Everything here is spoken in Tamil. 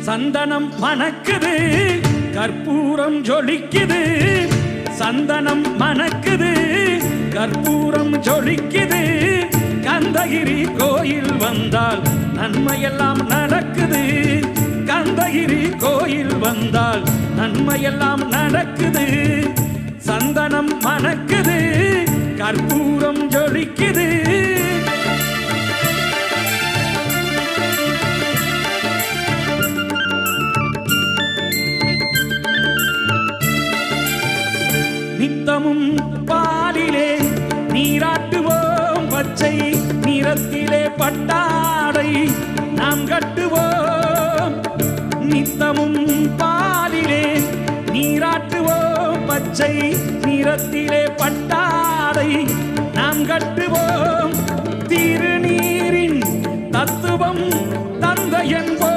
சந்தனம் மணக்குது, கற்பூரம் ஜொலிக்குது. சந்தனம் மணக்குது, கற்பூரம் ஜொலிக்குது. கந்தகிரி கோயில் வந்தால் நன்மையெல்லாம் நடக்குது. கந்தகிரி கோயில் வந்தால் நன்மையெல்லாம் நடக்குது. சந்தனம் மணக்குது, கற்பூரம் ஜொலிக்குது. நித்தமும் பாலிலே நீராட்டுவோம், பச்சை நிறத்திலே பட்டாடை நாம் கட்டுவோம். நித்தமும் பாலிலே நீராட்டுவோம், பச்சை நிறத்திலே பட்டாடை நாம் கட்டுவோம். திருநீரின் தத்துவம் தந்தை என்போம்.